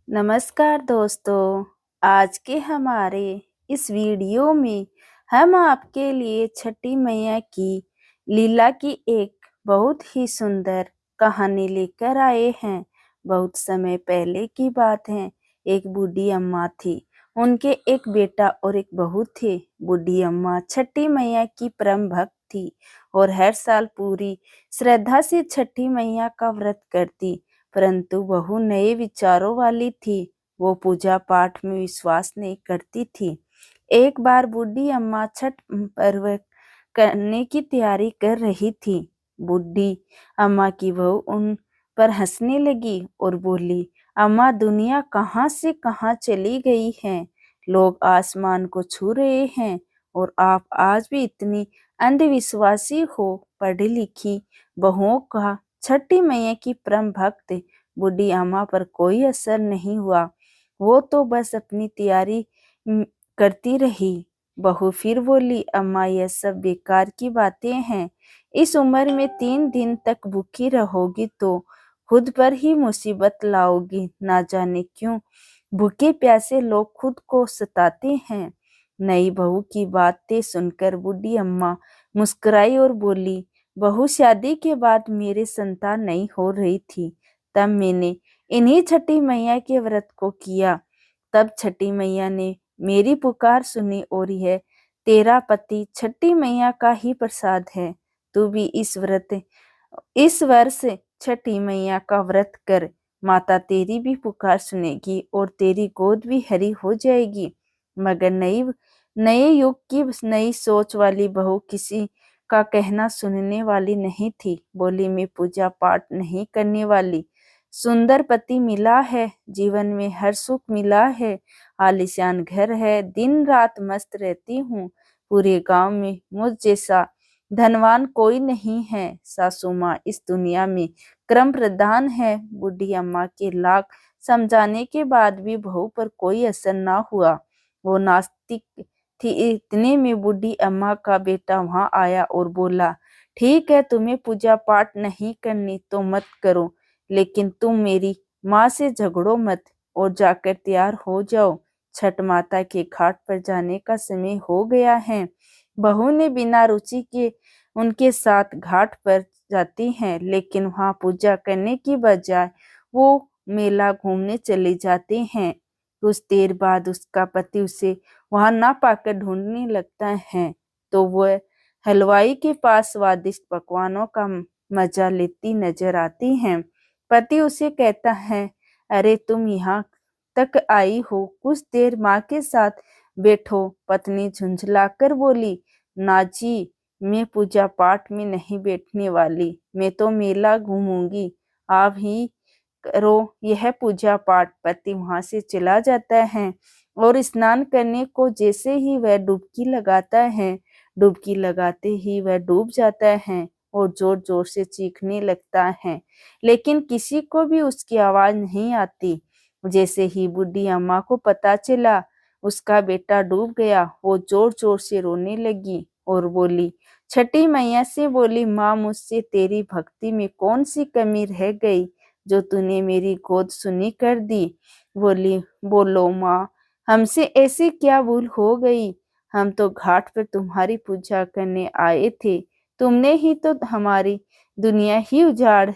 नमस्कार दोस्तों। आज के हमारे इस वीडियो में हम आपके लिए छठी मैया की लीला की एक बहुत ही सुंदर कहानी लेकर आए हैं। बहुत समय पहले की बात है। एक बूढ़ी अम्मा थी। उनके एक बेटा और एक बहू थे। बूढ़ी अम्मा छठी मैया की परम भक्त थी और हर साल पूरी श्रद्धा से छठी मैया का व्रत करती। परंतु बहू नए विचारों वाली थी। वो पूजा पाठ में विश्वास नहीं करती थी। एक बार बूढ़ी अम्मा छठ पर्व करने की तैयारी कर रही थी। बूढ़ी अम्मा की बहू उन पर हंसने लगी और बोली, अम्मा दुनिया कहाँ से कहाँ चली गई है। लोग आसमान को छू रहे हैं और आप आज भी इतनी अंधविश्वासी हो। पढ़ी लिखी बहुओं का छठी मैया की परम भक्त बूढ़ी अम्मा पर कोई असर नहीं हुआ। वो तो बस अपनी तैयारी करती रही। बहू फिर बोली, अम्मा यह सब बेकार की बातें हैं। इस उम्र में 3 दिन तक भूखी रहोगी तो खुद पर ही मुसीबत लाओगी। ना जाने क्यों भूखे प्यासे लोग खुद को सताते हैं। नई बहू की बातें सुनकर बूढ़ी अम्मा मुस्कुराई और बोली, बहू शादी के बाद मेरे संतान नहीं हो रही थी, तब मैंने इन्हीं छठी मैया के व्रत को किया। तब छठी मैया ने मेरी पुकार सुनी और यह तेरा पति छठी मैया का ही प्रसाद है। तू भी इस वर्ष छठी मैया का व्रत कर। माता तेरी भी पुकार सुनेगी और तेरी गोद भी हरी हो जाएगी। मगर नए युग की नई सोच वाली बहू किसी का कहना सुनने वाली नहीं थी। बोली, मैं पूजा पाठ नहीं करने वाली। सुंदर पति मिला है, जीवन में हर सुख मिला है, आलीशान घर है, दिन रात मस्त रहती हूँ। पूरे गांव में मुझ जैसा धनवान कोई नहीं है। सासू माँ इस दुनिया में क्रम प्रधान है। बूढ़ी अम्मा के लाख समझाने के बाद भी बहू पर कोई असर ना हुआ। वो नास्तिक थी। इतने में बूढ़ी अम्मा का बेटा वहां आया और बोला, ठीक है, तुम्हें पूजा पाठ नहीं करनी तो मत करो, लेकिन तुम मेरी माँ से झगड़ो मत और जाकर तैयार हो जाओ। छठ माता के घाट पर जाने का समय हो गया है। बहू ने बिना रुचि के उनके साथ घाट पर जाती हैं, लेकिन वहां पूजा करने की बजाय वो मेला घूमने चले जाते हैं। कुछ देर बाद उसका पति उसे वहां ना पाकर ढूंढने लगता है, तो वह हलवाई के पास स्वादिष्ट पकवानों का मजा लेती नजर आती है। पति उसे कहता है, अरे तुम यहाँ तक आई हो, कुछ देर माँ के साथ बैठो। पत्नी झुंझलाकर बोली, ना जी, मैं पूजा पाठ में नहीं बैठने वाली, मैं तो मेला घूमूंगी। आप ही करो यह पूजा पाठ। पति वहां से चला जाता है और स्नान करने को जैसे ही वह डुबकी लगाता है, डुबकी लगाते ही वह डूब जाता है और जोर जोर से चीखने लगता है, लेकिन किसी को भी उसकी आवाज नहीं आती। जैसे ही बूढ़ी अम्मा को पता चला उसका बेटा डूब गया, वो जोर जोर से रोने लगी और बोली, छठी मैया से बोली, माँ मुझसे तेरी भक्ति में कौन सी कमी रह गई जो तूने मेरी गोद सुनी कर दी। बोली, बोलो माँ, हमसे ऐसी क्या भूल हो गई। हम तो घाट पर तुम्हारी पूजा करने आए थे, तुमने ही तो हमारी दुनिया ही उजाड़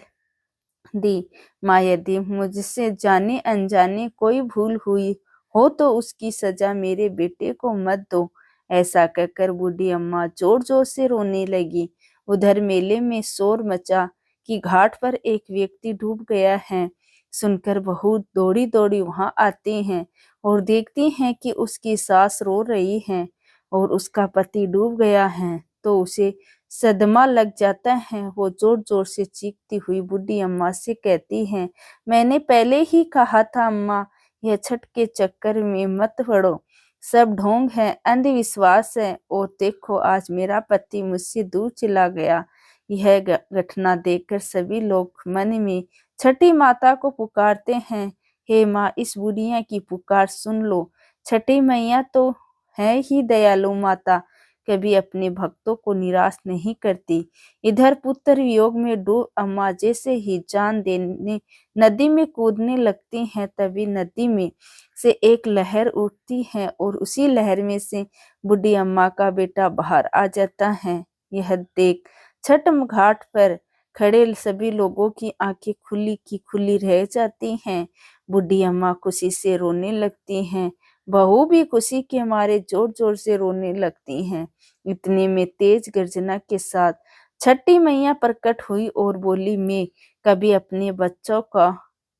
दी। माँ, यदि मुझसे जाने अनजाने कोई भूल हुई हो तो उसकी सजा मेरे बेटे को मत दो। ऐसा कहकर बूढ़ी अम्मा जोर जोर से रोने लगी। उधर मेले में शोर मचा कि घाट पर एक व्यक्ति डूब गया है। सुनकर बहू दौड़ी दौड़ी वहां आते हैं और देखती हैं कि उसकी सास रो रही है और उसका पति डूब गया है, तो उसे सदमा लग जाता है। वो जोर जोर से चीखती हुई बूढ़ी अम्मा से कहती है, मैंने पहले ही कहा था अम्मा, यह छठ के चक्कर में मत पड़ो, सब ढोंग है, अंधविश्वास है। और देखो आज मेरा पति मुझसे दूर चला गया। यह घटना देखकर सभी लोग मन में छठी माता को पुकारते हैं, हे माँ, इस बुढ़िया की पुकार सुन लो। छठी मैया तो है ही दयालु माता, कभी अपने भक्तों को निराश नहीं करती। इधर पुत्र वियोग में डूब अम्मा जैसे ही जान देने नदी में कूदने लगती हैं, तभी नदी में से एक लहर उठती है और उसी लहर में से बूढ़ी अम्मा का बेटा बाहर आ जाता है। यह देख छठ घाट पर खड़े सभी लोगों की आंखें खुली की खुली रह जाती हैं। बूढ़ी अम्मा खुशी से रोने लगती हैं, बहू भी खुशी के मारे जोर जोर से रोने लगती हैं। इतने में तेज गर्जना के साथ छठी मैया प्रकट हुई और बोली, मैं कभी अपने बच्चों का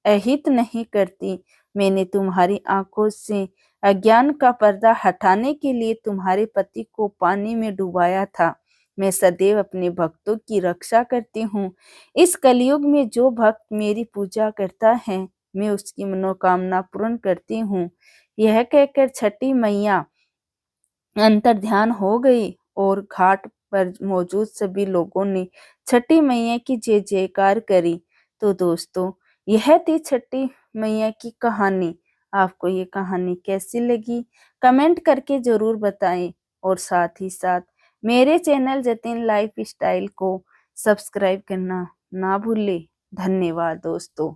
अहित नहीं करती। मैंने तुम्हारी आंखों से अज्ञान का पर्दा हटाने के लिए तुम्हारे पति को पानी में डुबाया था। मैं सदैव अपने भक्तों की रक्षा करती हूँ। इस कलयुग में जो भक्त मेरी पूजा करता है, मैं उसकी मनोकामना पूर्ण करती हूँ। यह कहकर छठी मैया अंतर ध्यान हो गई और घाट पर मौजूद सभी लोगों ने छठी मैया की जय जयकार करी। तो दोस्तों, यह थी छठी मैया की कहानी। आपको ये कहानी कैसी लगी कमेंट करके जरूर बताएं और साथ ही साथ मेरे चैनल जतिन लाइफ स्टाइल को सब्सक्राइब करना ना भूलें। धन्यवाद दोस्तों।